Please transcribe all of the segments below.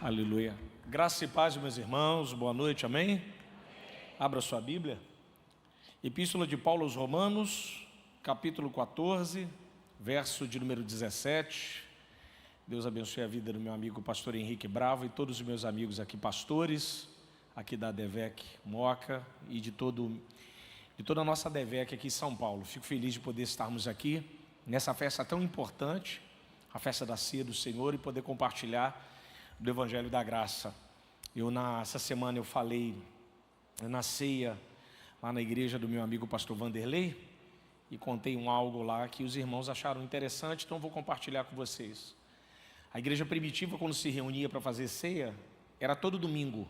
Aleluia. Graça e paz, meus irmãos, boa noite, amém? Abra sua Bíblia. Epístola de Paulo aos Romanos, capítulo 14, verso de número 17. Deus abençoe a vida do meu amigo pastor Henrique Bravo e todos os meus amigos aqui, pastores, aqui da ADVEC Moca e de toda a nossa ADVEC aqui em São Paulo. Fico feliz de poder estarmos aqui nessa festa tão importante, a festa da ceia do Senhor, e poder compartilhar do Evangelho da Graça. Essa semana eu falei na ceia lá na igreja do meu amigo pastor Vanderlei e contei algo lá que os irmãos acharam interessante, então vou compartilhar com vocês. A igreja primitiva, quando se reunia para fazer ceia, era todo domingo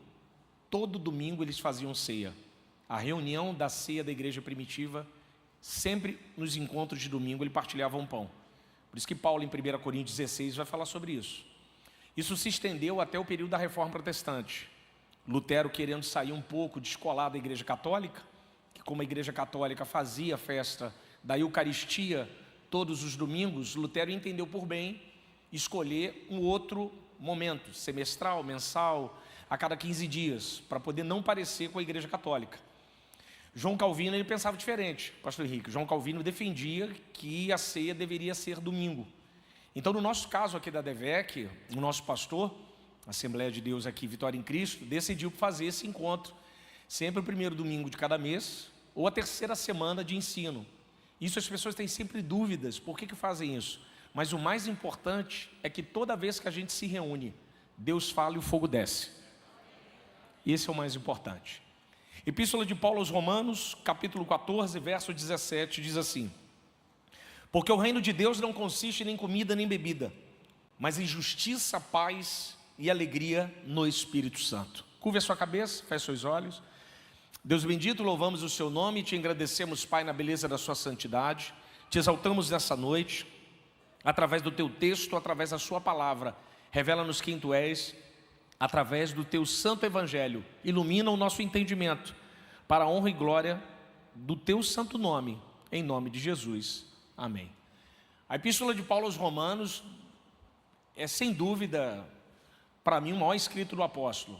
eles faziam ceia. A reunião da ceia da igreja primitiva, sempre nos encontros de domingo ele partilhava um pão. Por isso que Paulo em 1 Coríntios 16 vai falar sobre isso. Isso se estendeu até o período da Reforma Protestante. Lutero, querendo sair um pouco descolar da Igreja Católica, que como a Igreja Católica fazia a festa da Eucaristia todos os domingos, Lutero entendeu por bem escolher um outro momento, semestral, mensal, a cada 15 dias, para poder não parecer com a Igreja Católica. João Calvino, ele pensava diferente, pastor Henrique. João Calvino defendia que a ceia deveria ser domingo. Então, no nosso caso aqui da ADVEC, o nosso pastor, Assembleia de Deus aqui, Vitória em Cristo, decidiu fazer esse encontro sempre o primeiro domingo de cada mês ou a terceira semana de ensino. Isso as pessoas têm sempre dúvidas, por que fazem isso? Mas o mais importante é que toda vez que a gente se reúne, Deus fala e o fogo desce. Esse é o mais importante. Epístola de Paulo aos Romanos, capítulo 14, verso 17, diz assim: porque o reino de Deus não consiste nem em comida nem bebida, mas em justiça, paz e alegria no Espírito Santo. Curve a sua cabeça, feche seus olhos. Deus bendito, louvamos o seu nome e te agradecemos, Pai, na beleza da sua santidade. Te exaltamos nessa noite, através do teu texto, através da sua palavra. Revela-nos quem tu és, através do teu santo evangelho. Ilumina o nosso entendimento, para a honra e glória do teu santo nome, em nome de Jesus. Amém. A Epístola de Paulo aos Romanos é, sem dúvida, para mim, o maior escrito do apóstolo.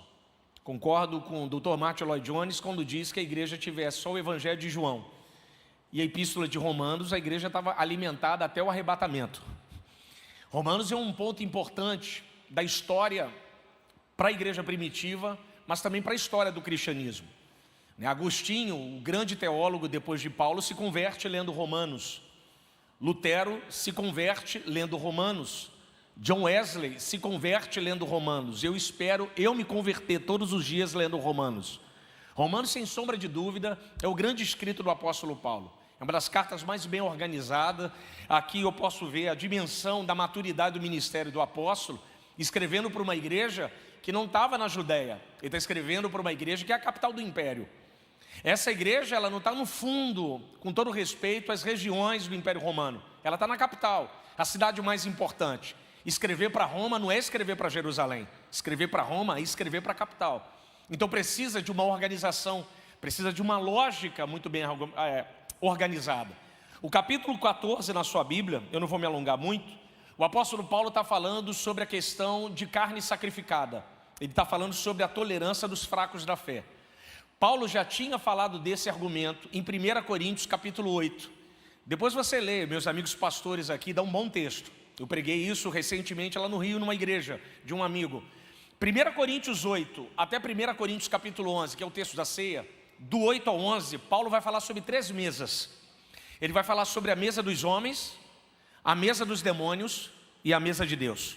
Concordo com o Dr. Martin Lloyd-Jones quando diz que a igreja tivesse só o Evangelho de João. E a Epístola de Romanos, a igreja estava alimentada até o arrebatamento. Romanos é um ponto importante da história para a igreja primitiva, mas também para a história do cristianismo. Agostinho, o grande teólogo depois de Paulo, se converte lendo Romanos. Lutero se converte lendo Romanos. John Wesley se converte lendo Romanos. Eu espero me converter todos os dias lendo Romanos. Romanos, sem sombra de dúvida, é o grande escrito do apóstolo Paulo. É uma das cartas mais bem organizadas. Aqui eu posso ver a dimensão da maturidade do ministério do apóstolo, escrevendo para uma igreja que não estava na Judéia. Ele está escrevendo para uma igreja que é a capital do império. Essa igreja, ela não está no fundo, com todo respeito às regiões do Império Romano. Ela está na capital, a cidade mais importante. Escrever para Roma não é escrever para Jerusalém. Escrever para Roma é escrever para a capital. Então precisa de uma organização, precisa de uma lógica muito bem organizada. O capítulo 14 na sua Bíblia, eu não vou me alongar muito, o apóstolo Paulo está falando sobre a questão de carne sacrificada. Ele está falando sobre a tolerância dos fracos da fé. Paulo já tinha falado desse argumento em 1 Coríntios capítulo 8. Depois você lê, meus amigos pastores aqui, dá um bom texto. Eu preguei isso recentemente lá no Rio, numa igreja de um amigo. 1 Coríntios 8 até 1 Coríntios capítulo 11, que é o texto da ceia, do 8 ao 11, Paulo vai falar sobre 3 mesas. Ele vai falar sobre a mesa dos homens, a mesa dos demônios e a mesa de Deus.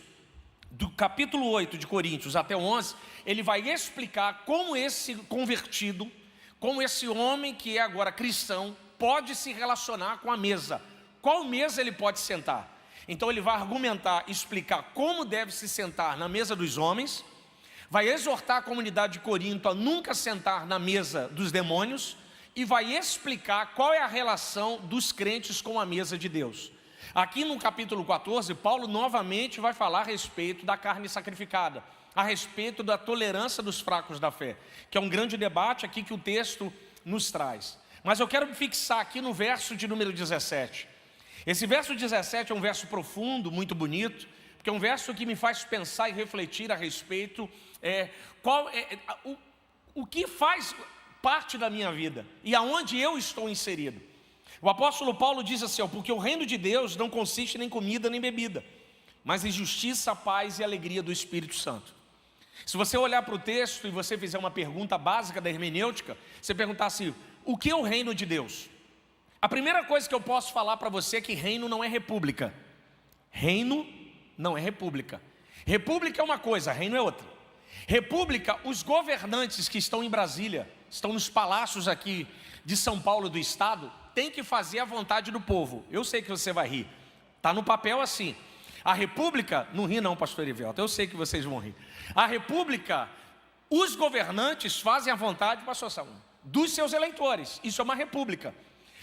Do capítulo 8 de Coríntios até o 11, ele vai explicar como esse convertido, como esse homem que é agora cristão, pode se relacionar com a mesa. Qual mesa ele pode sentar? Então ele vai argumentar, explicar como deve se sentar na mesa dos homens, vai exortar a comunidade de Corinto a nunca sentar na mesa dos demônios e vai explicar qual é a relação dos crentes com a mesa de Deus. Aqui no capítulo 14, Paulo novamente vai falar a respeito da carne sacrificada, a respeito da tolerância dos fracos da fé, que é um grande debate aqui que o texto nos traz. Mas eu quero me fixar aqui no verso de número 17. Esse verso 17 é um verso profundo, muito bonito, porque que é um verso que me faz pensar e refletir a respeito o que faz parte da minha vida e aonde eu estou inserido. O apóstolo Paulo diz assim, porque o reino de Deus não consiste nem em comida nem bebida, mas em justiça, paz e alegria do Espírito Santo. Se você olhar para o texto e você fizer uma pergunta básica da hermenêutica, você perguntar assim, o que é o reino de Deus? A primeira coisa que eu posso falar para você é que reino não é república. Reino não é república. República é uma coisa, reino é outra. República, os governantes que estão em Brasília, estão nos palácios aqui de São Paulo do estado, têm que fazer a vontade do povo. Eu sei que você vai rir. Está no papel assim. A república, não ri não, pastor Ivelto, eu sei que vocês vão rir. A república, os governantes fazem a vontade, pastor Saúl, dos seus eleitores. Isso é uma república.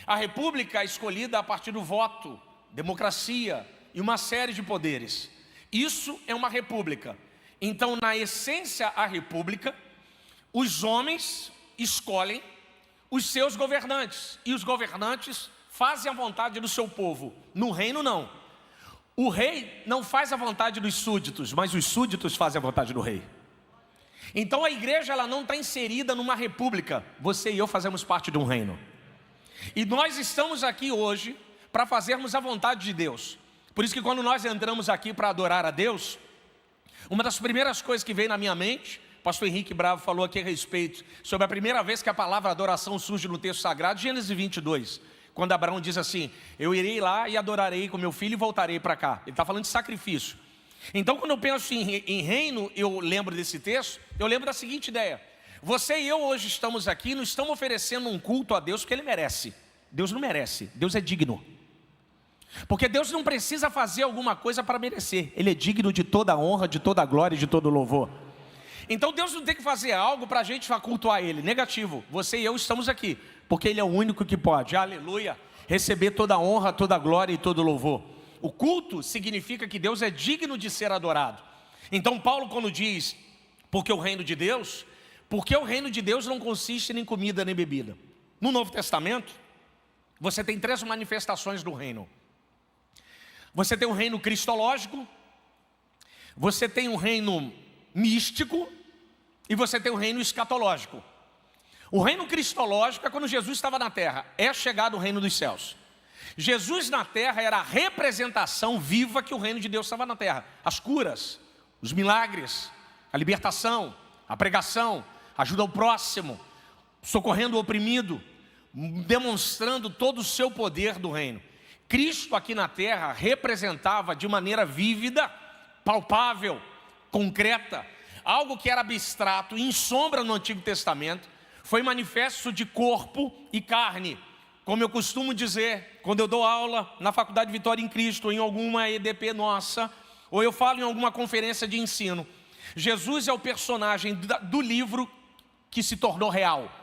A república é escolhida a partir do voto, democracia e uma série de poderes. Isso é uma república. Então, na essência, a república, os homens escolhem os seus governantes. E os governantes fazem a vontade do seu povo. No reino, não. O rei não faz a vontade dos súditos, mas os súditos fazem a vontade do rei. Então, a igreja ela não está inserida numa república. Você e eu fazemos parte de um reino. E nós estamos aqui hoje para fazermos a vontade de Deus. Por isso que quando nós entramos aqui para adorar a Deus, uma das primeiras coisas que veio na minha mente, o pastor Henrique Bravo falou aqui a respeito, sobre a primeira vez que a palavra adoração surge no texto sagrado, Gênesis 22, quando Abraão diz assim, eu irei lá e adorarei com meu filho e voltarei para cá. Ele está falando de sacrifício. Então quando eu penso em reino, eu lembro desse texto, eu lembro da seguinte ideia, você e eu hoje estamos aqui, não estamos oferecendo um culto a Deus porque Ele merece. Deus não merece, Deus é digno. Porque Deus não precisa fazer alguma coisa para merecer. Ele é digno de toda a honra, de toda a glória e de todo o louvor. Então Deus não tem que fazer algo para a gente cultuar Ele. Negativo, você e eu estamos aqui porque Ele é o único que pode, aleluia, receber toda a honra, toda a glória e todo o louvor. O culto significa que Deus é digno de ser adorado. Então Paulo quando diz, porque o reino de Deus não consiste nem em comida nem bebida. No Novo Testamento, você tem 3 manifestações do reino. Você tem um reino cristológico, você tem um reino místico e você tem um reino escatológico. O reino cristológico é quando Jesus estava na terra, é chegado o reino dos céus. Jesus na terra era a representação viva que o reino de Deus estava na terra. As curas, os milagres, a libertação, a pregação, ajuda ao próximo, socorrendo o oprimido, demonstrando todo o seu poder do reino. Cristo aqui na terra representava de maneira vívida, palpável, concreta, algo que era abstrato, em sombra no Antigo Testamento, foi manifesto de corpo e carne. Como eu costumo dizer, quando eu dou aula na Faculdade Vitória em Cristo, ou em alguma EDP nossa, ou eu falo em alguma conferência de ensino, Jesus é o personagem do livro que se tornou real.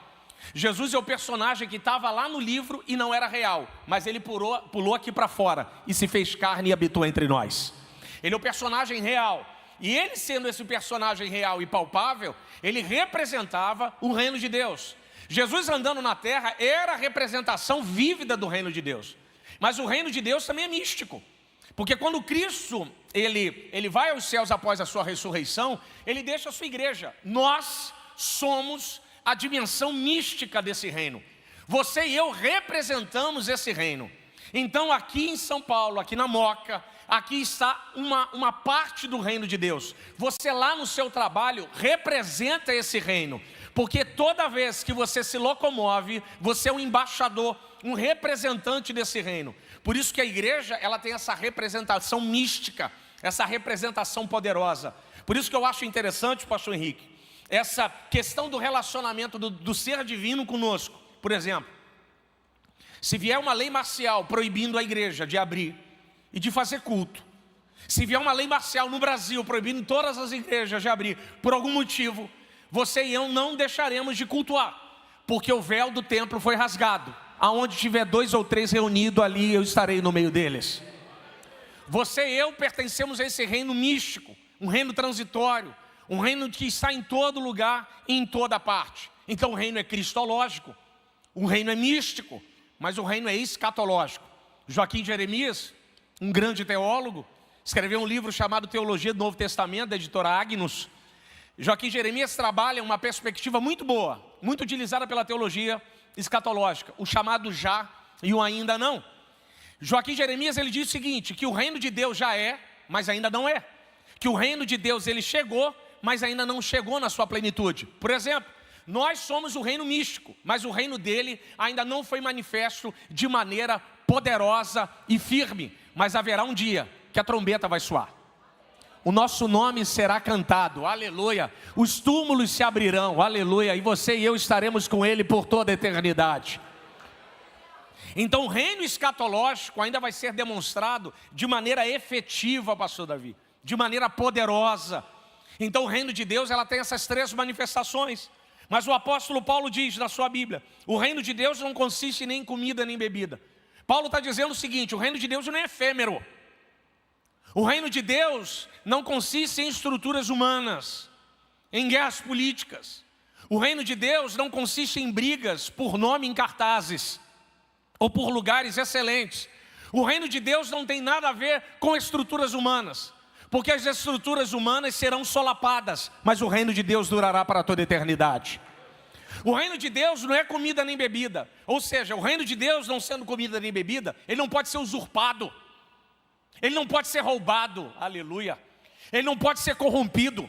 Jesus é o personagem que estava lá no livro e não era real, mas ele pulou aqui para fora e se fez carne e habitou entre nós. Ele é o personagem real. E ele sendo esse personagem real e palpável, ele representava o reino de Deus. Jesus andando na terra era a representação vívida do reino de Deus. Mas o reino de Deus também é místico. Porque quando Cristo ele vai aos céus após a sua ressurreição, ele deixa a sua igreja. Nós somos a dimensão mística desse reino. Você e eu representamos esse reino. Então aqui em São Paulo, aqui na Moca, aqui está uma parte do reino de Deus. Você lá no seu trabalho representa esse reino. Porque toda vez que você se locomove, você é um embaixador, um representante desse reino. Por isso que a igreja ela tem essa representação mística, essa representação poderosa. Por isso que eu acho interessante, pastor Henrique, essa questão do relacionamento do ser divino conosco. Por exemplo, se vier uma lei marcial proibindo a igreja de abrir e de fazer culto, se vier uma lei marcial no Brasil proibindo todas as igrejas de abrir, por algum motivo, você e eu não deixaremos de cultuar, porque o véu do templo foi rasgado. Aonde tiver 2 ou 3 reunidos ali, eu estarei no meio deles. Você e eu pertencemos a esse reino místico, um reino transitório, um reino que está em todo lugar e em toda parte. Então o reino é cristológico, o reino é místico, mas o reino é escatológico. Joaquim Jeremias, um grande teólogo, escreveu um livro chamado Teologia do Novo Testamento, da editora Agnus. Joaquim Jeremias trabalha uma perspectiva muito boa, muito utilizada pela teologia escatológica, o chamado já e o ainda não. Joaquim Jeremias, ele diz o seguinte, que o reino de Deus já é, mas ainda não é. Que o reino de Deus, ele chegou, mas ainda não chegou na sua plenitude. Por exemplo, nós somos o reino místico, mas o reino dele ainda não foi manifesto de maneira poderosa e firme. Mas haverá um dia que a trombeta vai soar. O nosso nome será cantado, aleluia. Os túmulos se abrirão, aleluia. E você e eu estaremos com ele por toda a eternidade. Então o reino escatológico ainda vai ser demonstrado de maneira efetiva, pastor Davi, de maneira poderosa. Então o reino de Deus, ela tem essas três manifestações. Mas o apóstolo Paulo diz na sua Bíblia, o reino de Deus não consiste nem em comida nem em bebida. Paulo está dizendo o seguinte, o reino de Deus não é efêmero. O reino de Deus não consiste em estruturas humanas, em guerras políticas. O reino de Deus não consiste em brigas por nome em cartazes ou por lugares excelentes. O reino de Deus não tem nada a ver com estruturas humanas, porque as estruturas humanas serão solapadas, mas o reino de Deus durará para toda a eternidade. O reino de Deus não é comida nem bebida, ou seja, o reino de Deus não sendo comida nem bebida, ele não pode ser usurpado. Ele não pode ser roubado, aleluia. Ele não pode ser corrompido.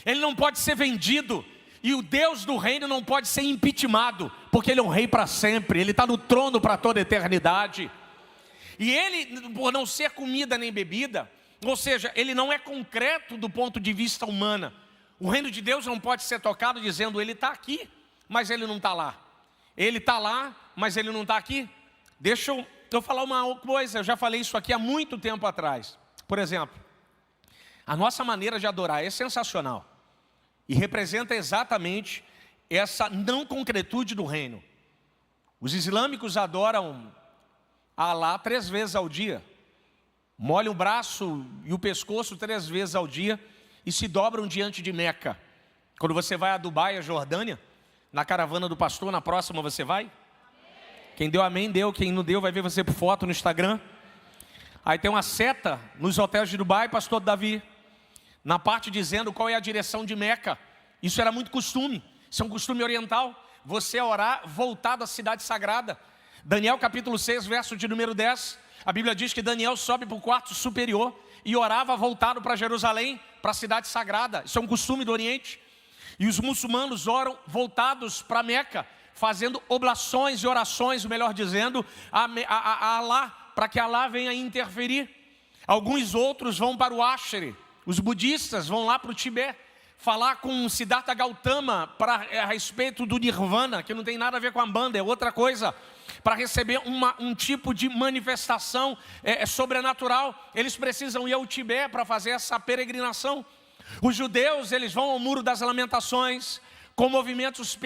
Ele não pode ser vendido. E o Deus do reino não pode ser impeachmentado, porque ele é um rei para sempre. Ele está no trono para toda a eternidade. E ele, por não ser comida nem bebida, ou seja, ele não é concreto do ponto de vista humano. O reino de Deus não pode ser tocado dizendo, ele está aqui, mas ele não está lá. Ele está lá, mas ele não está aqui. Deixa eu falar uma coisa, eu já falei isso aqui há muito tempo atrás. Por exemplo, a nossa maneira de adorar é sensacional. E representa exatamente essa não concretude do reino. Os islâmicos adoram Alá 3 vezes ao dia. Molham o braço e o pescoço 3 vezes ao dia e se dobram diante de Meca. Quando você vai a Dubai, a Jordânia, na caravana do pastor, na próxima você vai? Quem deu amém, deu. Quem não deu, vai ver você por foto no Instagram. Aí tem uma seta nos hotéis de Dubai, pastor Davi, na parte dizendo qual é a direção de Meca. Isso era muito costume. Isso é um costume oriental. Você orar voltado à cidade sagrada. Daniel capítulo 6, verso de número 10. A Bíblia diz que Daniel sobe para o quarto superior e orava voltado para Jerusalém, para a cidade sagrada. Isso é um costume do Oriente. E os muçulmanos oram voltados para Meca, fazendo oblações e orações, melhor dizendo, a Alá, para que Alá venha interferir. Alguns outros vão para o Asheri. Os budistas vão lá para o Tibete, falar com Siddhartha Gautama a respeito do Nirvana, que não tem nada a ver com a banda, é outra coisa. Para receber um tipo de manifestação sobrenatural, eles precisam ir ao Tibete para fazer essa peregrinação. Os judeus, eles vão ao Muro das Lamentações, com movimentos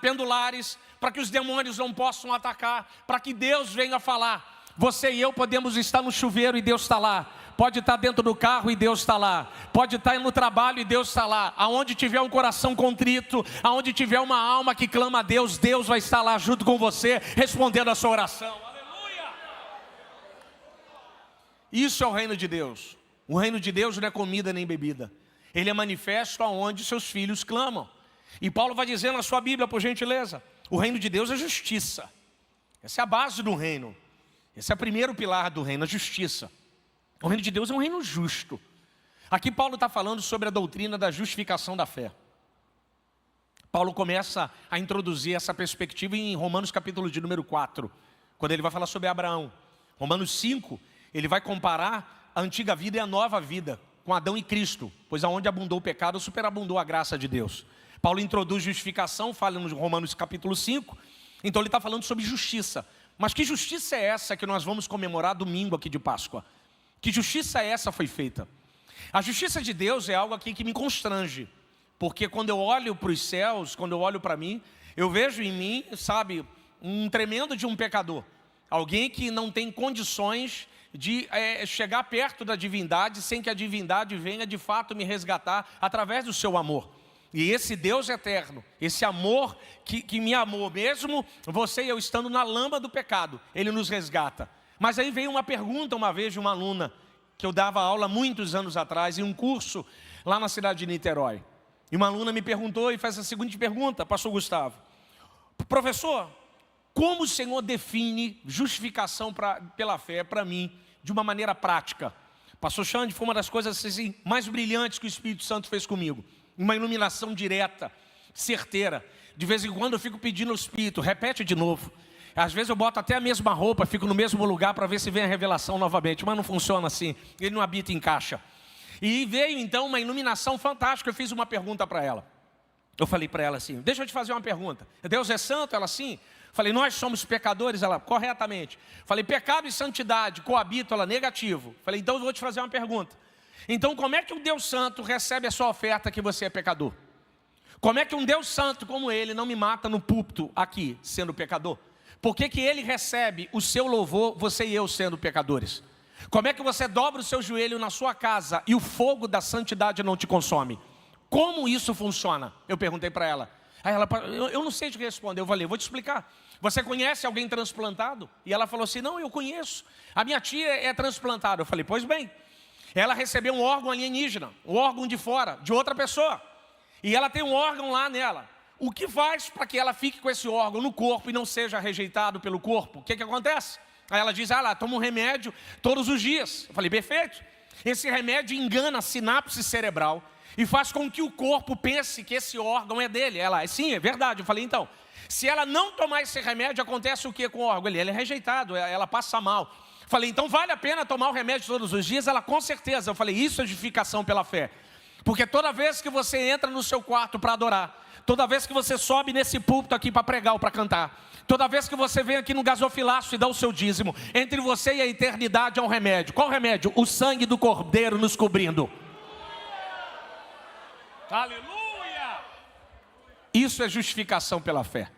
pendulares, para que os demônios não possam atacar, para que Deus venha falar. Você e eu podemos estar no chuveiro e Deus está lá. Pode estar dentro do carro e Deus está lá. Pode estar no trabalho e Deus está lá. Aonde tiver um coração contrito, aonde tiver uma alma que clama a Deus, Deus vai estar lá junto com você, respondendo a sua oração. Aleluia! Isso é o reino de Deus. O reino de Deus não é comida nem bebida. Ele é manifesto aonde seus filhos clamam. E Paulo vai dizer na sua Bíblia, por gentileza, o reino de Deus é justiça. Essa é a base do reino. Esse é o primeiro pilar do reino, a justiça. O reino de Deus é um reino justo. Aqui Paulo está falando sobre a doutrina da justificação da fé. Paulo começa a introduzir essa perspectiva em Romanos capítulo de número 4, quando ele vai falar sobre Abraão. Romanos 5, ele vai comparar a antiga vida e a nova vida com Adão e Cristo, pois aonde abundou o pecado, superabundou a graça de Deus. Paulo introduz justificação, fala no Romanos capítulo 5, então ele está falando sobre justiça. Mas que justiça é essa que nós vamos comemorar domingo aqui de Páscoa? Que justiça essa foi feita? A justiça de Deus é algo aqui que me constrange, porque quando eu olho para os céus, quando eu olho para mim, eu vejo em mim, sabe, um tremendo de um pecador. Alguém que não tem condições de chegar perto da divindade, sem que a divindade venha de fato me resgatar através do seu amor. E esse Deus eterno, esse amor que me amou, mesmo você e eu estando na lama do pecado, Ele nos resgata. Mas aí veio uma pergunta uma vez de uma aluna: que eu dava aula muitos anos atrás, em um curso lá na cidade de Niterói. E uma aluna me perguntou e fez a seguinte pergunta, pastor Gustavo: professor, como o Senhor define justificação pela fé para mim, de uma maneira prática? Pastor Xande, foi uma das coisas assim, mais brilhantes que o Espírito Santo fez comigo. Uma iluminação direta, certeira. De vez em quando eu fico pedindo ao Espírito, repete de novo. Às vezes eu boto até a mesma roupa, fico no mesmo lugar para ver se vem a revelação novamente. Mas não funciona assim, ele não habita em caixa. E veio então uma iluminação fantástica. Eu fiz uma pergunta para ela. Eu falei para ela assim: deixa eu te fazer uma pergunta. Deus é santo? Ela sim. Falei: nós somos pecadores? Ela: corretamente. Falei: pecado e santidade coabitam? Ela: negativo. Falei: então eu vou te fazer uma pergunta. Então como é que um Deus santo recebe a sua oferta que você é pecador? Como é que um Deus santo como ele não me mata no púlpito aqui, sendo pecador? Por que que ele recebe o seu louvor, você e eu sendo pecadores? Como é que você dobra o seu joelho na sua casa e o fogo da santidade não te consome? Como isso funciona? Eu perguntei para ela. Aí ela: eu não sei te responder. Eu falei: vou te explicar. Você conhece alguém transplantado? E ela falou assim: não, eu conheço. A minha tia é transplantada. Eu falei: pois bem, ela recebeu um órgão alienígena, um órgão de fora, de outra pessoa. E ela tem um órgão lá nela. O que faz para que ela fique com esse órgão no corpo e não seja rejeitado pelo corpo? O que acontece? Aí ela diz: ela toma um remédio todos os dias. Eu falei: perfeito. Esse remédio engana a sinapse cerebral e faz com que o corpo pense que esse órgão é dele. Ela: sim, é verdade. Eu falei: então, se ela não tomar esse remédio, acontece o que com o órgão? Ele é rejeitado, ela passa mal. Eu falei: então vale a pena tomar o remédio todos os dias? Ela: com certeza. Eu falei: isso é justificação pela fé. Porque toda vez que você entra no seu quarto para adorar, toda vez que você sobe nesse púlpito aqui para pregar ou para cantar, toda vez que você vem aqui no gasofilaço e dá o seu dízimo, entre você e a eternidade há um remédio. Qual remédio? O sangue do Cordeiro nos cobrindo. Aleluia! Isso é justificação pela fé.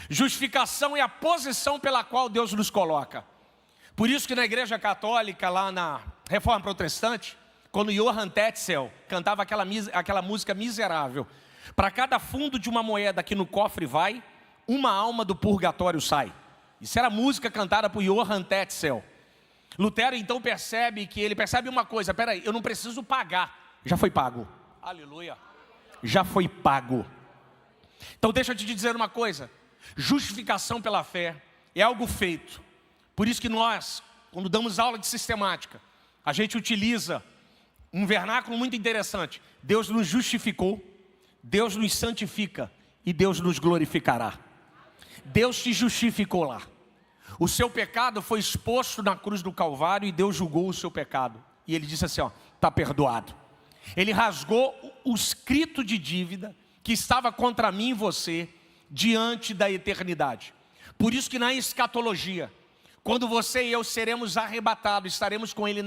Justificação é a posição pela qual Deus nos coloca. Por isso que na igreja católica, lá na Reforma Protestante, quando Johann Tetzel cantava aquela música miserável: para cada fundo de uma moeda que no cofre vai, uma alma do purgatório sai. Isso era música cantada por Johann Tetzel. Lutero então percebe uma coisa: peraí, eu não preciso pagar, já foi pago. Aleluia, já foi pago. Então deixa eu te dizer uma coisa: justificação pela fé é algo feito. Por isso que nós, quando damos aula de sistemática, a gente utiliza um vernáculo muito interessante. Deus nos justificou, Deus nos santifica e Deus nos glorificará. Deus te justificou lá. O seu pecado foi exposto na cruz do Calvário e Deus julgou o seu pecado. E Ele disse assim: ó, está perdoado. Ele rasgou o escrito de dívida que estava contra mim e você diante da eternidade. Por isso que na escatologia, quando você e eu seremos arrebatados, estaremos com Ele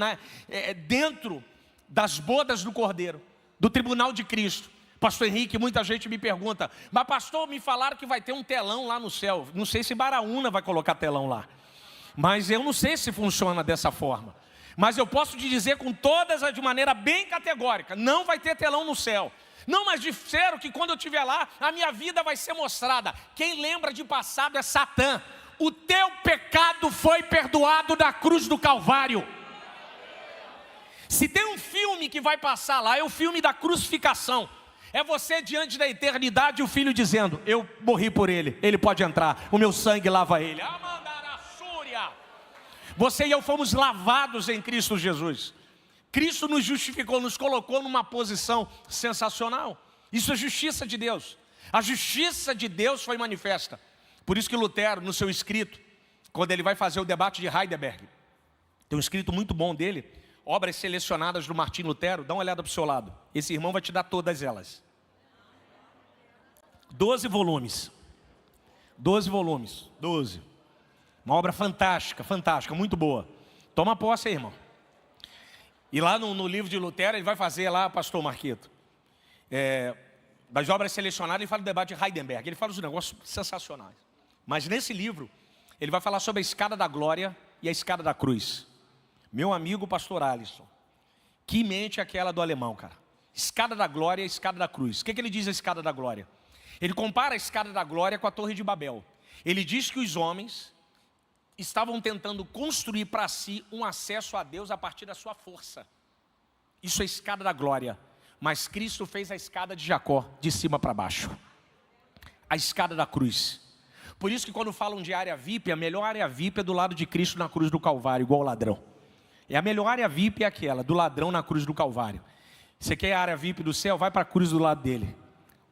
dentro das bodas do Cordeiro, do tribunal de Cristo. Pastor Henrique, muita gente me pergunta: mas pastor, me falaram que vai ter um telão lá no céu. Não sei se Baraúna vai colocar telão lá, mas eu não sei se funciona dessa forma. Mas eu posso te dizer de maneira bem categórica: não vai ter telão no céu. Não, mas disseram que quando eu estiver lá, a minha vida vai ser mostrada. Quem lembra de passado é Satã. O teu pecado foi perdoado na cruz do Calvário. Se tem um filme que vai passar lá, é o filme da crucificação. É você diante da eternidade e o Filho dizendo: eu morri por ele, ele pode entrar, o meu sangue lava ele. Você e eu fomos lavados em Cristo Jesus. Cristo nos justificou, nos colocou numa posição sensacional. Isso é justiça de Deus. A justiça de Deus foi manifesta. Por isso que Lutero, no seu escrito, quando ele vai fazer o debate de Heidelberg, tem um escrito muito bom dele, Obras Selecionadas do Martinho Lutero. Dá uma olhada para o seu lado. Esse irmão vai te dar todas elas. 12 volumes. 12 volumes. 12. Uma obra fantástica, fantástica, muito boa. Toma posse aí, irmão. E lá no livro de Lutero, ele vai fazer lá, pastor Marquito, das obras selecionadas, ele fala do debate de Heidelberg. Ele fala os negócios sensacionais. Mas nesse livro, ele vai falar sobre a escada da glória e a escada da cruz. Meu amigo pastor Alisson, que mente aquela do alemão, cara. Escada da glória e a escada da cruz. O que ele diz a escada da glória? Ele compara a escada da glória com a torre de Babel. Ele diz que os homens estavam tentando construir para si um acesso a Deus a partir da sua força. Isso é a escada da glória. Mas Cristo fez a escada de Jacó, de cima para baixo. A escada da cruz. Por isso que quando falam de área VIP, a melhor área VIP é do lado de Cristo na cruz do Calvário, igual o ladrão. É a melhor área VIP é aquela, do ladrão na cruz do Calvário. Você quer a área VIP do céu? Vai para a cruz do lado dele.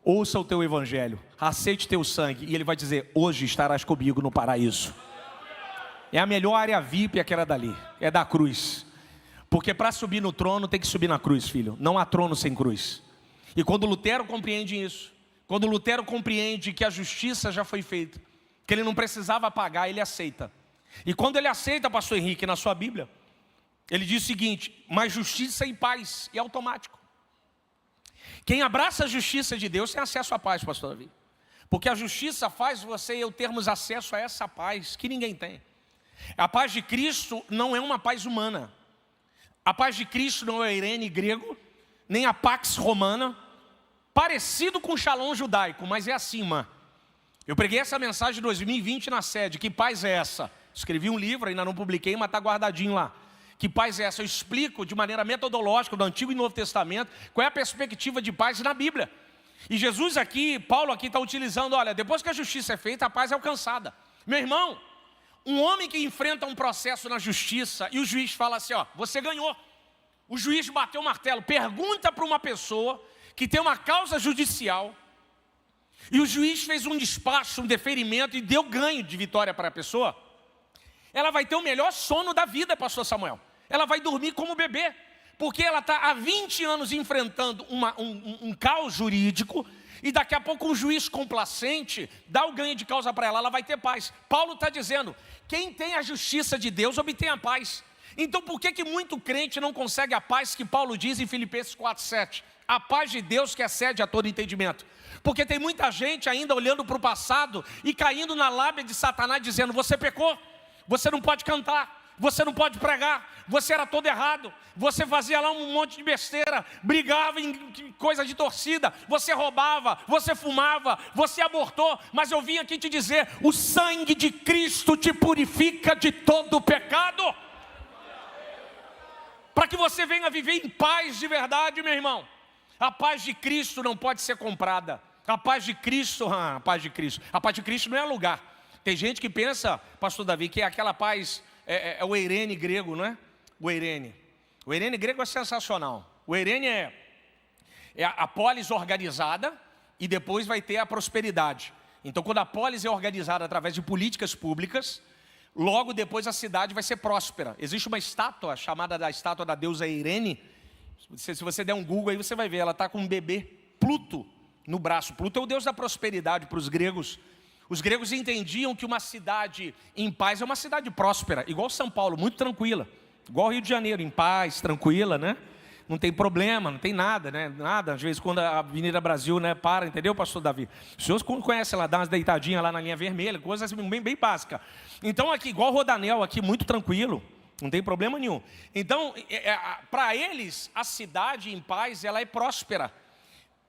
Ouça o teu evangelho, aceite teu sangue, e ele vai dizer, hoje estarás comigo no paraíso. É a melhor área VIP aquela dali, é da cruz. Porque para subir no trono tem que subir na cruz, filho. Não há trono sem cruz. E quando Lutero compreende isso, quando Lutero compreende que a justiça já foi feita, que ele não precisava pagar, ele aceita. E quando ele aceita, pastor Henrique, na sua Bíblia, ele diz o seguinte, mas justiça e paz, é automático. Quem abraça a justiça de Deus tem acesso à paz, pastor Davi. Porque a justiça faz você e eu termos acesso a essa paz que ninguém tem. A paz de Cristo não é uma paz humana. A paz de Cristo não é o eirene grego, nem a pax romana, parecido com o shalom judaico, mas é acima. Eu preguei essa mensagem em 2020 na sede, que paz é essa? Escrevi um livro, ainda não publiquei, mas está guardadinho lá. Que paz é essa? Eu explico de maneira metodológica do Antigo e Novo Testamento qual é a perspectiva de paz na Bíblia. E Jesus aqui, Paulo aqui está utilizando, olha, depois que a justiça é feita, a paz é alcançada. Meu irmão, um homem que enfrenta um processo na justiça e o juiz fala assim, ó, você ganhou. O juiz bateu o martelo, pergunta para uma pessoa que tem uma causa judicial e o juiz fez um despacho, um deferimento e deu ganho de vitória para a pessoa. Ela vai ter o melhor sono da vida, pastor Samuel. Ela vai dormir como bebê, porque ela está há 20 anos enfrentando um caos jurídico, e daqui a pouco um juiz complacente dá o ganho de causa para ela, ela vai ter paz. Paulo está dizendo, quem tem a justiça de Deus obtém a paz. Então por que muito crente não consegue a paz que Paulo diz em Filipenses 4:7? A paz de Deus que excede a todo entendimento. Porque tem muita gente ainda olhando para o passado e caindo na lábia de Satanás dizendo, você pecou. Você não pode cantar, você não pode pregar, você era todo errado, você fazia lá um monte de besteira, brigava em coisa de torcida, você roubava, você fumava, você abortou, mas eu vim aqui te dizer, o sangue de Cristo te purifica de todo pecado, para que você venha viver em paz de verdade, meu irmão. A paz de Cristo não pode ser comprada, a paz de Cristo não é lugar. Tem gente que pensa, pastor Davi, que é aquela paz, é o eirene grego, não é? O eirene grego é sensacional. O eirene é a polis organizada e depois vai ter a prosperidade. Então quando a polis é organizada através de políticas públicas, logo depois a cidade vai ser próspera. Existe uma estátua chamada da estátua da deusa Eirene. Se você der um Google aí você vai ver, ela está com um bebê, Pluto, no braço. Pluto é o deus da prosperidade para os gregos. Os gregos entendiam que uma cidade em paz é uma cidade próspera, igual São Paulo, muito tranquila. Igual Rio de Janeiro, em paz, tranquila, né? Não tem problema, não tem nada, né? Nada, às vezes quando a Avenida Brasil, né, para, entendeu, pastor Davi? Os senhores conhecem lá, dá umas deitadinhas lá na linha vermelha, coisas bem básicas. Então aqui, igual Rodanel, aqui muito tranquilo, não tem problema nenhum. Então, para eles, a cidade em paz, ela é próspera.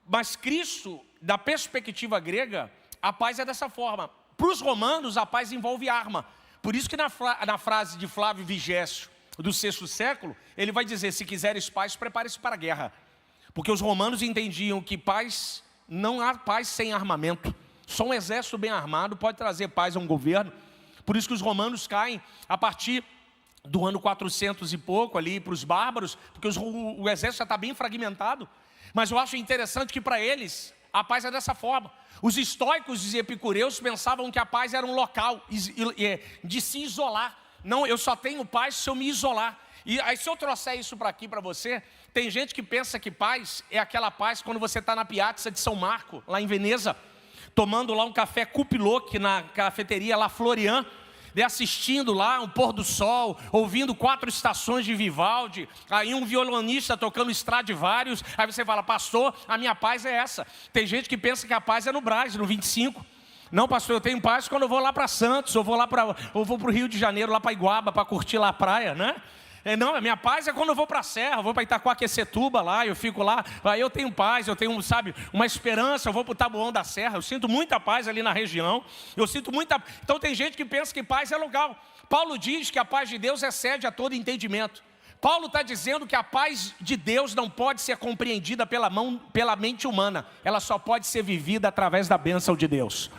Mas Cristo, da perspectiva grega, a paz é dessa forma. Para os romanos, a paz envolve arma. Por isso que na frase de Flávio Vigésio, do 6º século, ele vai dizer, se quiseres paz, prepare-se para a guerra. Porque os romanos entendiam que paz, não há paz sem armamento. Só um exército bem armado pode trazer paz a um governo. Por isso que os romanos caem a partir do ano 400 e pouco ali para os bárbaros, porque o exército já está bem fragmentado. Mas eu acho interessante que para eles, a paz é dessa forma. Os estoicos e epicureus pensavam que a paz era um local de se isolar. Não, eu só tenho paz se eu me isolar. E aí se eu trouxer isso para aqui para você, tem gente que pensa que paz é aquela paz quando você está na Piazza de São Marco, lá em Veneza, tomando lá um café Cupiloc na cafeteria La Florian, assistindo lá um pôr do sol, ouvindo 4 estações de Vivaldi, aí um violonista tocando Stradivarius, aí você fala, pastor, a minha paz é essa. Tem gente que pensa que a paz é no Brás, no 25. Não, pastor, eu tenho paz quando eu vou lá para Santos, eu vou para o Rio de Janeiro, lá para Iguaba, para curtir lá a praia, né? Não, a minha paz é quando eu vou para a Serra, eu vou para Itaquaquecetuba lá, eu fico lá, aí eu tenho paz, eu tenho, sabe, uma esperança, eu vou para o Taboão da Serra, eu sinto muita paz ali na região, eu sinto muita... Então tem gente que pensa que paz é local. Paulo diz que a paz de Deus excede a todo entendimento. Paulo está dizendo que a paz de Deus não pode ser compreendida pela mente humana. Ela só pode ser vivida através da bênção de Deus.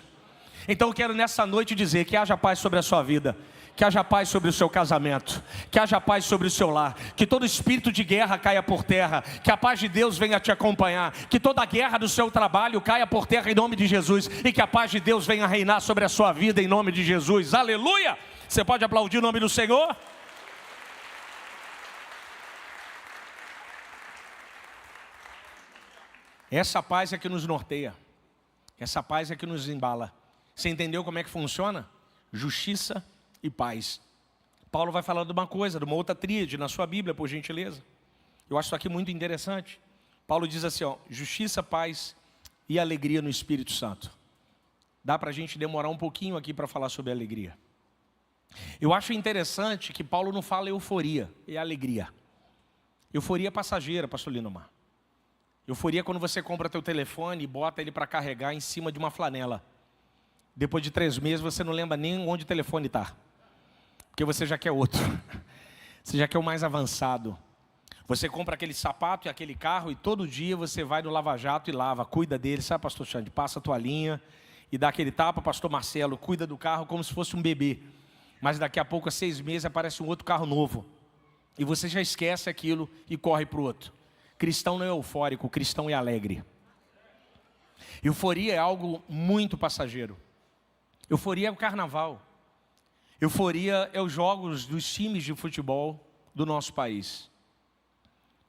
Então eu quero nessa noite dizer que haja paz sobre a sua vida, que haja paz sobre o seu casamento, que haja paz sobre o seu lar, que todo espírito de guerra caia por terra, que a paz de Deus venha te acompanhar, que toda a guerra do seu trabalho caia por terra em nome de Jesus, e que a paz de Deus venha reinar sobre a sua vida em nome de Jesus. Aleluia! Você pode aplaudir o nome do Senhor? Essa paz é que nos norteia, essa paz é que nos embala. Você entendeu como é que funciona? Justiça e paz. Paulo vai falar de uma coisa, de uma outra tríade na sua Bíblia, por gentileza. Eu acho isso aqui muito interessante. Paulo diz assim, justiça, paz e alegria no Espírito Santo. Dá para a gente demorar um pouquinho aqui para falar sobre alegria. Eu acho interessante que Paulo não fala euforia, é alegria. Euforia passageira, pastor Linomar. Euforia é quando você compra teu telefone e bota ele para carregar em cima de uma flanela. Depois de 3 meses você não lembra nem onde o telefone está. Porque você já quer outro. Você já quer o mais avançado. Você compra aquele sapato e aquele carro e todo dia você vai no Lava Jato e lava. Cuida dele, sabe, pastor Xande? Passa a toalhinha e dá aquele tapa, pastor Marcelo. Cuida do carro como se fosse um bebê. Mas daqui a pouco, a 6 meses, aparece um outro carro novo. E você já esquece aquilo e corre para o outro. Cristão não é eufórico, cristão é alegre. Euforia é algo muito passageiro. Euforia é o carnaval. Euforia é os jogos dos times de futebol do nosso país.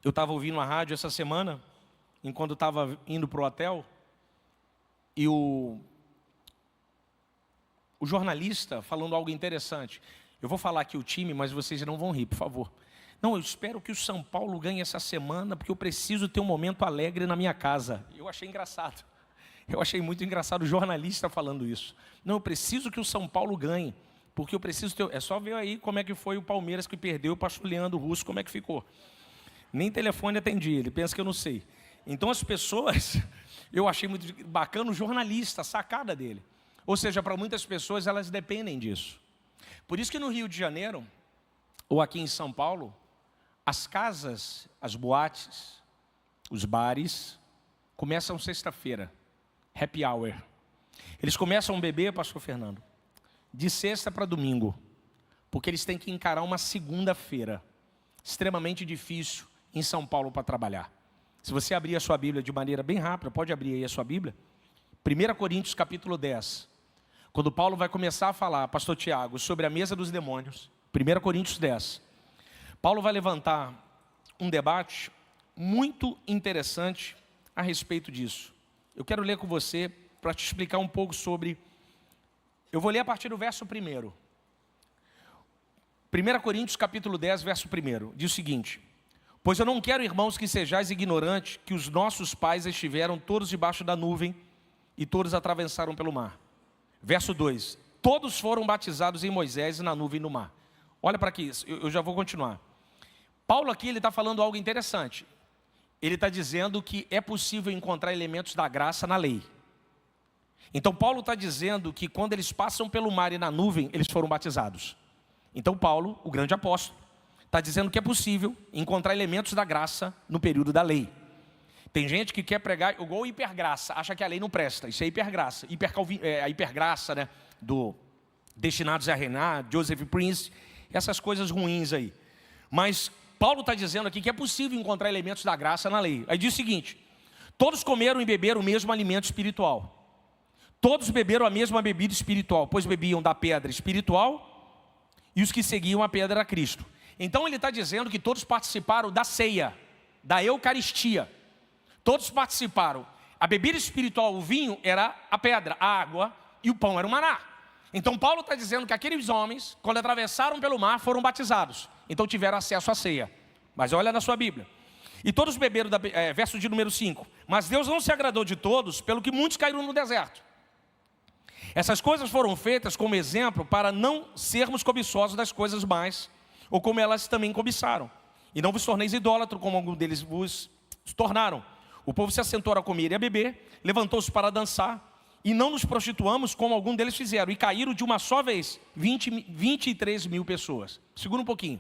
Eu estava ouvindo a rádio essa semana, enquanto estava indo para o hotel, e o jornalista falando algo interessante. Eu vou falar aqui o time, mas vocês não vão rir, por favor. Não, eu espero que o São Paulo ganhe essa semana, porque eu preciso ter um momento alegre na minha casa. Eu achei engraçado. Eu achei muito engraçado o jornalista falando isso. Não, eu preciso que o São Paulo ganhe, porque eu preciso ter... É só ver aí como é que foi o Palmeiras que perdeu, o pastor Leandro Russo, como é que ficou. Nem telefone atendi, ele pensa que eu não sei. Então as pessoas, eu achei muito bacana o jornalista, a sacada dele. Ou seja, para muitas pessoas elas dependem disso. Por isso que no Rio de Janeiro, ou aqui em São Paulo, as casas, as boates, os bares, começam sexta-feira. Happy hour. Eles começam a beber, pastor Fernando, de sexta para domingo, porque eles têm que encarar uma segunda-feira, extremamente difícil em São Paulo para trabalhar. Se você abrir a sua Bíblia de maneira bem rápida, pode abrir aí a sua Bíblia, 1 Coríntios capítulo 10, quando Paulo vai começar a falar, pastor Tiago, sobre a mesa dos demônios, 1 Coríntios 10, Paulo vai levantar um debate muito interessante a respeito disso. Eu quero ler com você para te explicar um pouco sobre... Eu vou ler a partir do verso 1. 1 Coríntios capítulo 10, verso 1. Diz o seguinte: pois eu não quero, irmãos, que sejais ignorantes que os nossos pais estiveram todos debaixo da nuvem e todos atravessaram pelo mar. Verso 2. Todos foram batizados em Moisés e na nuvem e no mar. Olha para aqui, eu já vou continuar. Paulo aqui ele está falando algo interessante. Ele está dizendo que é possível encontrar elementos da graça na lei. Então Paulo está dizendo que quando eles passam pelo mar e na nuvem, eles foram batizados. Então Paulo, o grande apóstolo, está dizendo que é possível encontrar elementos da graça no período da lei. Tem gente que quer pregar igual hipergraça, acha que a lei não presta. Isso é hipergraça. A hipergraça, né, do Destinados a Reinar, Joseph Prince, essas coisas ruins aí. Mas Paulo está dizendo aqui que é possível encontrar elementos da graça na lei. Aí diz o seguinte: todos comeram e beberam o mesmo alimento espiritual. Todos beberam a mesma bebida espiritual, pois bebiam da pedra espiritual e os que seguiam a pedra era Cristo. Então ele está dizendo que todos participaram da ceia, da Eucaristia. Todos participaram. A bebida espiritual, o vinho, era a pedra, a água, e o pão era o maná. Então Paulo está dizendo que aqueles homens, quando atravessaram pelo mar, foram batizados. Então tiveram acesso à ceia. Mas olha na sua Bíblia. E todos beberam, verso de número 5. Mas Deus não se agradou de todos, pelo que muitos caíram no deserto. Essas coisas foram feitas como exemplo para não sermos cobiçosos das coisas mais, ou como elas também cobiçaram. E não vos torneis idólatro, como alguns deles vos tornaram. O povo se assentou a comer e a beber, levantou-se para dançar, e não nos prostituamos como algum deles fizeram, e caíram de uma só vez 23 mil pessoas. Segura um pouquinho.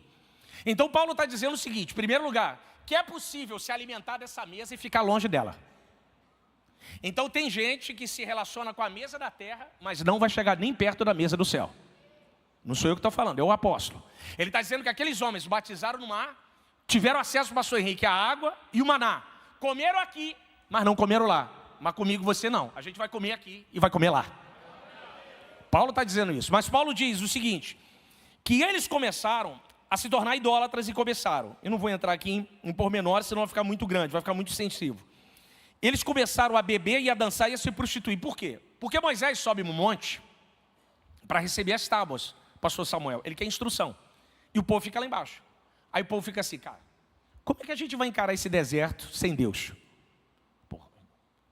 Então Paulo está dizendo o seguinte: em primeiro lugar, que é possível se alimentar dessa mesa e ficar longe dela. Então tem gente que se relaciona com a mesa da terra, mas não vai chegar nem perto da mesa do céu. Não sou eu que estou falando, é o apóstolo. Ele está dizendo que aqueles homens batizaram no mar, tiveram acesso, pastor Henrique, à água e o maná. Comeram aqui, mas não comeram lá. Mas comigo você não. A gente vai comer aqui e vai comer lá. Paulo está dizendo isso. Mas Paulo diz o seguinte, que eles começaram a se tornar idólatras e começaram. Eu não vou entrar aqui em pormenores, senão vai ficar muito grande, vai ficar muito sensível. Eles começaram a beber e a dançar e a se prostituir. Por quê? Porque Moisés sobe no monte para receber as tábuas, pastor Samuel. Ele quer instrução. E o povo fica lá embaixo. Aí o povo fica assim, cara, como é que a gente vai encarar esse deserto sem Deus? Porra,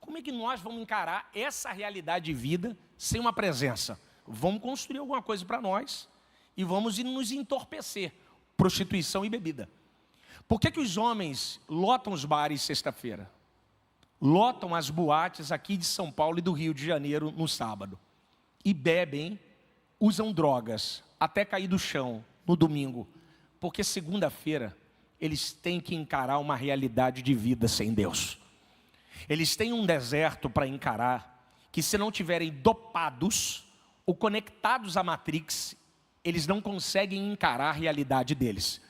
como é que nós vamos encarar essa realidade de vida sem uma presença? Vamos construir alguma coisa para nós e vamos nos entorpecer. Prostituição e bebida. Por que os homens lotam os bares sexta-feira? Lotam as boates aqui de São Paulo e do Rio de Janeiro no sábado. E bebem, usam drogas, até cair do chão no domingo. Porque segunda-feira eles têm que encarar uma realidade de vida sem Deus. Eles têm um deserto para encarar, que se não tiverem dopados ou conectados à Matrix, eles não conseguem encarar a realidade deles.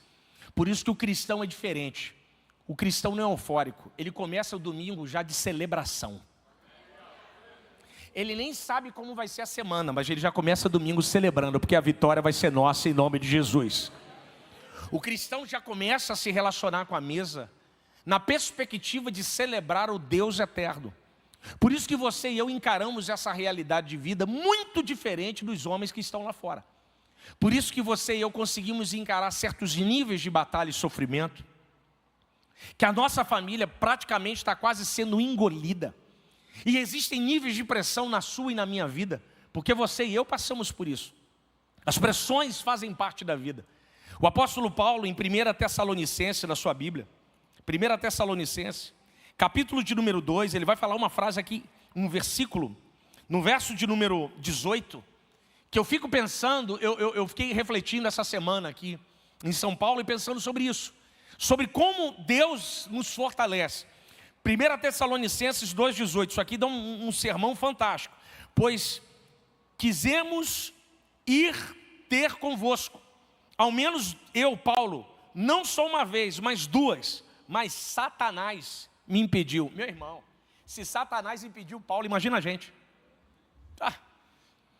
Por isso que o cristão é diferente. O cristão não é eufórico, ele começa o domingo já de celebração. Ele nem sabe como vai ser a semana, mas ele já começa domingo celebrando, porque a vitória vai ser nossa em nome de Jesus. O cristão já começa a se relacionar com a mesa na perspectiva de celebrar o Deus eterno. Por isso que você e eu encaramos essa realidade de vida muito diferente dos homens que estão lá fora. Por isso que você e eu conseguimos encarar certos níveis de batalha e sofrimento, que a nossa família praticamente está quase sendo engolida. E existem níveis de pressão na sua e na minha vida, porque você e eu passamos por isso. As pressões fazem parte da vida. O apóstolo Paulo, em 1 Tessalonicenses, na sua Bíblia, 1 Tessalonicenses, capítulo de número 2, ele vai falar uma frase aqui, um versículo, no verso de número 18, que eu fico pensando, eu fiquei refletindo essa semana aqui em São Paulo e pensando sobre isso, sobre como Deus nos fortalece. 1 Tessalonicenses 2,18, isso aqui dá um sermão fantástico. Pois quisemos ir ter convosco, ao menos eu, Paulo, não só uma vez, mas duas, mas Satanás me impediu. Meu irmão, se Satanás impediu Paulo, imagina a gente.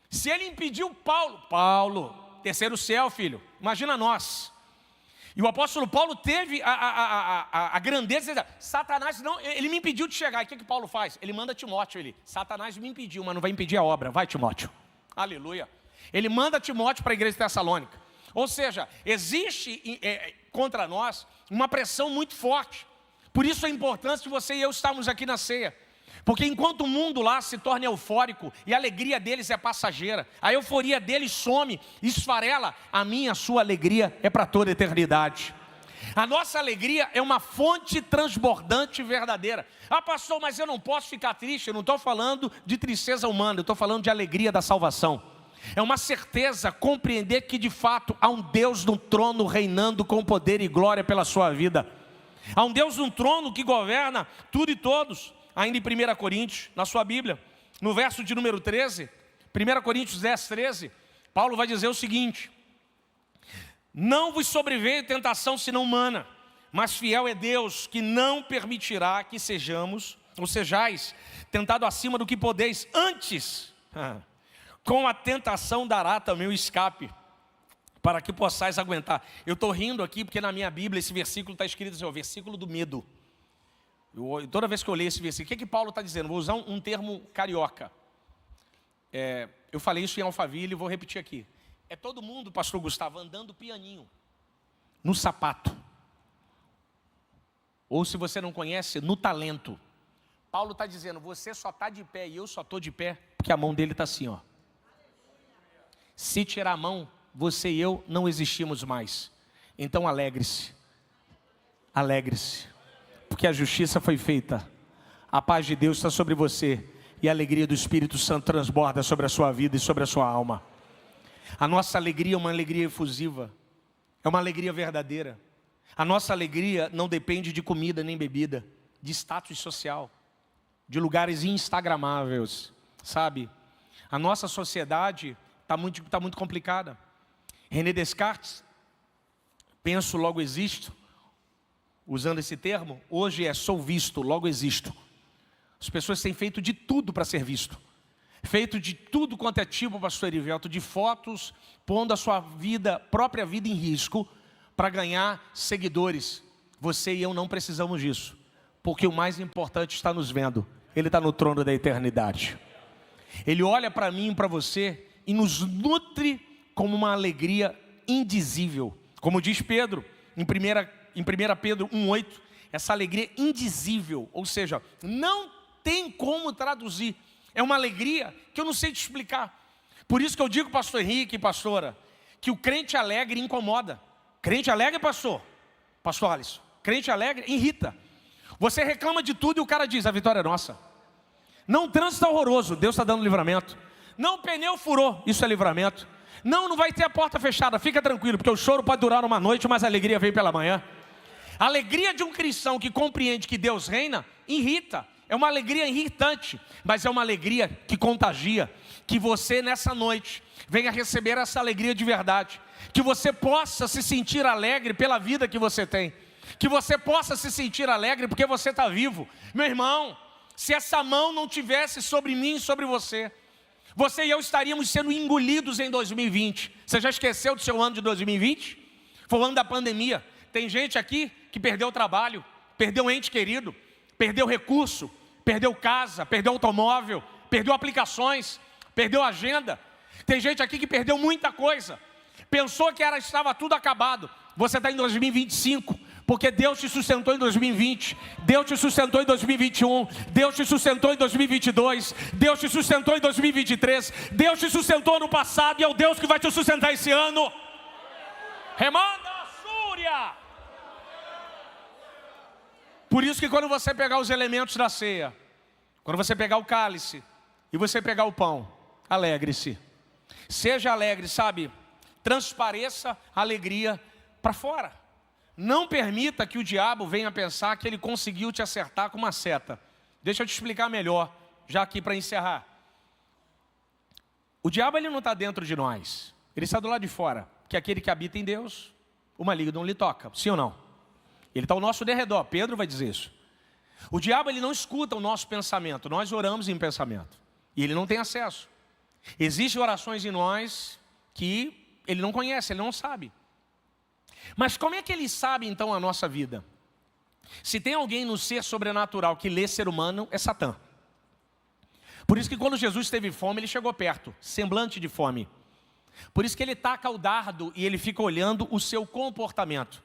Se ele impediu Paulo, terceiro céu, filho, imagina nós. E o apóstolo Paulo teve a grandeza de dizer, Satanás não, ele me impediu de chegar. E o que Paulo faz? Ele manda Timóteo, Satanás me impediu, mas não vai impedir a obra. Vai, Timóteo. Aleluia. Ele manda Timóteo para a igreja de Tessalônica. Ou seja, existe contra nós uma pressão muito forte. Por isso a importância de você e eu estarmos aqui na ceia. Porque enquanto o mundo lá se torna eufórico e a alegria deles é passageira, a euforia deles some, esfarela, a minha, a sua alegria é para toda a eternidade. A nossa alegria é uma fonte transbordante e verdadeira. Ah, pastor, mas eu não posso ficar triste. Eu não estou falando de tristeza humana, eu estou falando de alegria da salvação. É uma certeza compreender que de fato há um Deus no trono reinando com poder e glória pela sua vida. Há um Deus no trono que governa tudo e todos. Ainda em 1 Coríntios, na sua Bíblia, no verso de número 13, 1 Coríntios 10, 13, Paulo vai dizer o seguinte: não vos sobreveio tentação senão humana, mas fiel é Deus, que não permitirá que sejais tentados acima do que podeis. Antes, com a tentação dará também o escape, para que possais aguentar. Eu estou rindo aqui porque na minha Bíblia esse versículo está escrito assim, o versículo do medo. Toda vez que eu leio esse versículo, o que Paulo está dizendo? Vou usar um termo carioca. Eu falei isso em Alphaville e vou repetir aqui. É todo mundo, pastor Gustavo, andando pianinho, no sapato. Ou se você não conhece, no talento. Paulo está dizendo, você só está de pé e eu só estou de pé, porque a mão dele está assim, ó. Se tirar a mão, você e eu não existimos mais. Então alegre-se. Alegre-se. Porque a justiça foi feita, a paz de Deus está sobre você, e a alegria do Espírito Santo transborda sobre a sua vida e sobre a sua alma. A nossa alegria é uma alegria efusiva, é uma alegria verdadeira. A nossa alegria não depende de comida nem bebida, de status social, de lugares instagramáveis, sabe? A nossa sociedade está muito complicada. René Descartes, penso, logo existo, usando esse termo, hoje é sou visto, logo existo. As pessoas têm feito de tudo para ser visto. Feito de tudo quanto é tipo, pastor Erivelto, de fotos, pondo a sua vida, própria vida em risco, para ganhar seguidores. Você e eu não precisamos disso, porque o mais importante está nos vendo. Ele está no trono da eternidade. Ele olha para mim e para você e nos nutre como uma alegria indizível. Como diz Pedro, em 1 Pedro 1,8, essa alegria indizível, ou seja, não tem como traduzir. É uma alegria que eu não sei te explicar. Por isso que eu digo, pastor Henrique e pastora, que o crente alegre incomoda. Crente alegre, pastor Alisson, crente alegre irrita. Você reclama de tudo e o cara diz, a vitória é nossa. Não, o trânsito está horroroso, Deus está dando livramento. Não, o pneu furou, isso é livramento. Não vai ter a porta fechada, fica tranquilo, porque o choro pode durar uma noite, mas a alegria vem pela manhã. A alegria de um cristão que compreende que Deus reina, irrita. É uma alegria irritante, mas é uma alegria que contagia. Que você nessa noite venha receber essa alegria de verdade. Que você possa se sentir alegre pela vida que você tem. Que você possa se sentir alegre porque você está vivo. Meu irmão, se essa mão não tivesse sobre mim e sobre você, você e eu estaríamos sendo engolidos em 2020. Você já esqueceu do seu ano de 2020? Foi o ano da pandemia. Tem gente aqui que perdeu o trabalho, perdeu um ente querido, perdeu recurso, perdeu casa, perdeu automóvel, perdeu aplicações, perdeu agenda. Tem gente aqui que perdeu muita coisa. Pensou que estava tudo acabado. Você está em 2025, porque Deus te sustentou em 2020, Deus te sustentou em 2021, Deus te sustentou em 2022, Deus te sustentou em 2023, Deus te sustentou no passado e é o Deus que vai te sustentar esse ano. Remanda a Súria. Por isso que quando você pegar os elementos da ceia, quando você pegar o cálice e você pegar o pão, alegre-se. Seja alegre, sabe? Transpareça a alegria para fora. Não permita que o diabo venha pensar que ele conseguiu te acertar com uma seta. Deixa eu te explicar melhor, já aqui para encerrar. O diabo ele não está dentro de nós, ele está do lado de fora. Que aquele que habita em Deus, o maligno não lhe toca, sim ou não? Ele está ao nosso derredor, Pedro vai dizer isso. O diabo ele não escuta o nosso pensamento, nós oramos em pensamento. E ele não tem acesso. Existem orações em nós que ele não conhece, ele não sabe. Mas como é que ele sabe então a nossa vida? Se tem alguém no ser sobrenatural que lê ser humano, é Satã. Por isso que quando Jesus teve fome, ele chegou perto, semblante de fome. Por isso que ele taca o dardo e ele fica olhando o seu comportamento.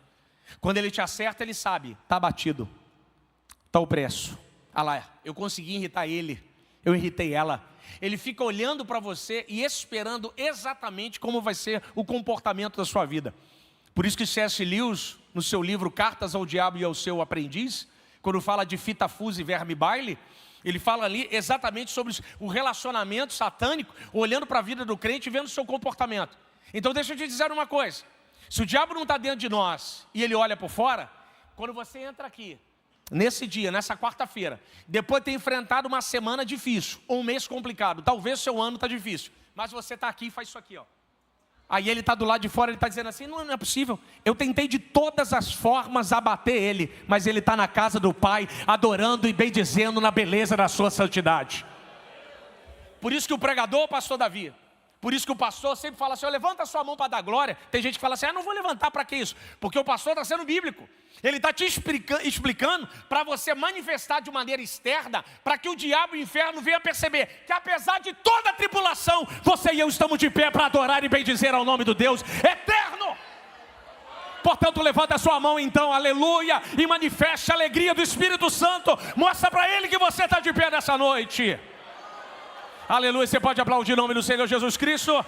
Quando ele te acerta, ele sabe, está batido, está o preço. Ah lá, eu consegui irritar ele, eu irritei ela. Ele fica olhando para você e esperando exatamente como vai ser o comportamento da sua vida. Por isso que C.S. Lewis, no seu livro Cartas ao Diabo e ao Seu Aprendiz, quando fala de fita fusa e verme baile, ele fala ali exatamente sobre o relacionamento satânico, olhando para a vida do crente e vendo o seu comportamento. Então deixa eu te dizer uma coisa, se o diabo não está dentro de nós e ele olha por fora, quando você entra aqui, nesse dia, nessa quarta-feira, depois de ter enfrentado uma semana difícil, ou um mês complicado, talvez seu ano está difícil, mas você está aqui e faz isso aqui, ó. Aí ele está do lado de fora, ele está dizendo assim, não é possível, eu tentei de todas as formas abater ele, mas ele está na casa do Pai, adorando e bendizendo na beleza da sua santidade. Por isso que o pregador, o pastor Davi, por isso que o pastor sempre fala assim, levanta a sua mão para dar glória. Tem gente que fala assim, não vou levantar para que isso? Porque o pastor está sendo bíblico. Ele está te explicando para você manifestar de maneira externa, para que o diabo e o inferno venham perceber que apesar de toda a tribulação, você e eu estamos de pé para adorar e bendizer ao nome do Deus eterno. Portanto, levanta a sua mão então, aleluia, e manifeste a alegria do Espírito Santo. Mostra para ele que você está de pé nessa noite. Aleluia, você pode aplaudir o nome do Senhor Jesus Cristo.